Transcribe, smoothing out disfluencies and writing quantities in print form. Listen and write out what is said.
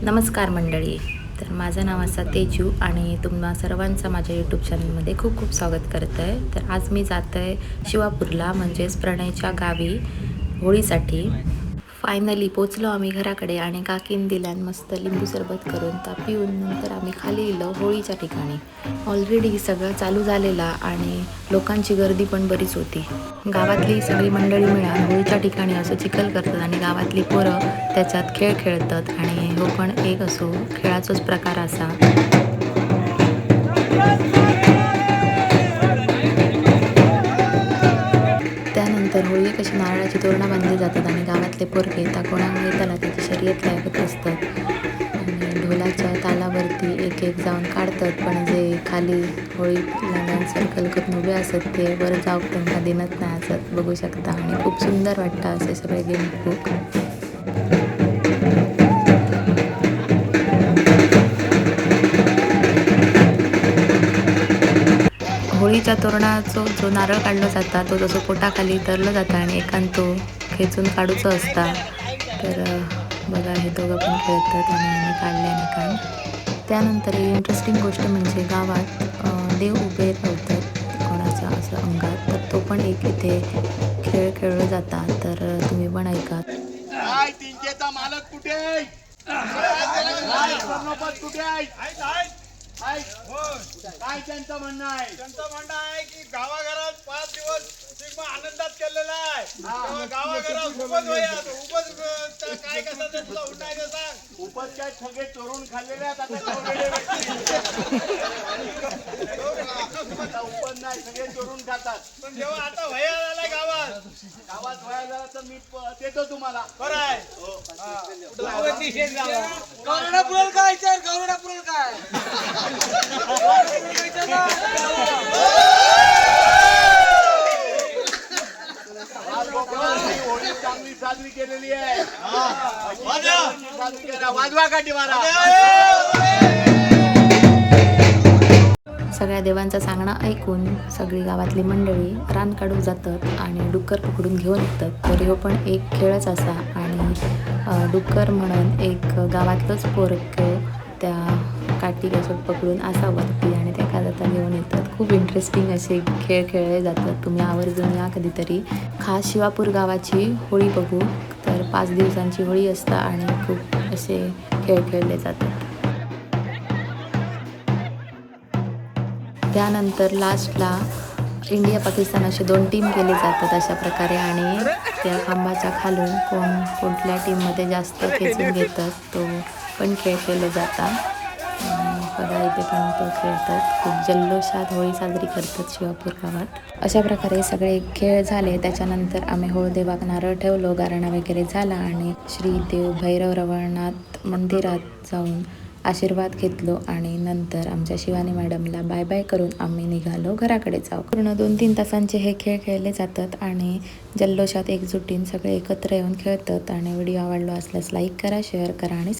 नमस्कार मंडळी. तर माझं नाव असा तेजू आणि तुम्हा सर्वांचं माझ्या यूट्यूब चॅनलमध्ये खूप खूप स्वागत करत आहे. तर आज मी जात आहे शिवापूरला, म्हणजेच प्रणयच्या गावी होळीसाठी. फायनली पोचलो आम्ही घराकडे आणि काकीन दिल्यान मस्त लिंबू सरबत करून ता पिऊन नंतर आम्ही खाली गेलो होळीच्या ठिकाणी. ऑलरेडी सगळं चालू झालेला आणि लोकांची गर्दी पण बरीच होती. गावातली सगळी मंडळी मिळून होळीच्या ठिकाणी असं चिखल करतात आणि गावातली पोरं त्याच्यात खेळ खेळतात आणि हो पण एक असो खेळाचोच प्रकार असा. त्यानंतर होळी कशी नारळाची तोरणा बांधली जातात आणि गावातले पोरगे त्या कोणामुळे त्याला त्याची शर्यत लागत असतात आणि ढोलाच्या तालावरती एक एक जाऊन काढतात, पण जे खाली होळी लागून सर्कल करून उभे असत ते वर जाऊ त्यांना दिनत नाही असत बघू शकता. आणि खूप सुंदर वाटतं असे सगळे गेम खूप. होळीच्या तोरणाचो जो नारळ काढला जाता तो जसो पोटाखाली धरला जाता आणि एकान तो खेचून काढूचो असता. तर बघा हे दोघं पण खेळतात आणि आम्ही काढल्या निकाल. त्यानंतर एक इंटरेस्टिंग गोष्ट म्हणजे गावात देव उभे राहतात कोणाच्या असं अंगात, तर तो पण एक इथे खेळ खेळला जाता. तर तुम्ही पण ऐका. मालक कुठे काय त्यांचं म्हणणं आहे? त्यांचं म्हणणं आहे की गावाघरात 5 दिवस आनंदात केलेला आहे. गावाघरात उपज काय कसं तुला उठायचं सांग. उपज काय सगळे चोरून खाल्लेले आहेत आता उपज नाही, सगळे चोरून खातात. पण जेव्हा आता वया झालाय गावात वया झाला तर मी देतो तुम्हाला. बरं आहे. करोना पुरल काय विचार, करोना पुरल काय होळी चांगली साजरी केलेली आहे. वाजवा काठी मारा. सगळ्या देवांचा सांगणं ऐकून सगळी गावातली मंडळी रान काढून जातात आणि डुक्कर पकडून घेऊन येतात. तर ह्यो पण एक खेळच असा आणि डुक्कर म्हणून एक गावातलंच पोरगं त्या काठी कसं पकडून असा वरती आणि त्या काजाता घेऊन येतात. खूप इंटरेस्टिंग असे खेळ खेळले जातात. तुम्ही आवर्जून या कधीतरी. खास शिवापूर गावाची होळी बघू. तर 5 दिवसांची होळी असता आणि खूप असे खेळ खेळले जातात. त्यानंतर लास्टला इंडिया पाकिस्तान असे 2 टीम केले जातात अशा प्रकारे आणि त्या खांबाच्या खालून कोण कुठल्या टीममध्ये जास्त खेचून घेतात तो पण खेळ खेळले जातात. बघा इथे पण तो खेळतात. खूप जल्लोषात होळी साजरी करतात शिवापूर गावात. अशा प्रकारे सगळे खेळ झाले. त्याच्यानंतर आम्ही होळदेवाक नारळ ठेवलो, गारणा वगैरे झाला आणि श्री देव भैरव रवळनाथ मंदिरात जाऊन आशीर्वाद घेतलो आणि नंतर आमच्या शिवानी मॅडमला बाय बाय करून आम्ही निघालो घराकडे जाऊ. पूर्ण 2-3 तासांचे हे खेळ खेळले जातात आणि जल्लोषात एकजुटीन सगळे एकत्र येऊन खेळतात. आणि व्हिडिओ आवडला असल्यास लाईक करा, शेअर करा आणि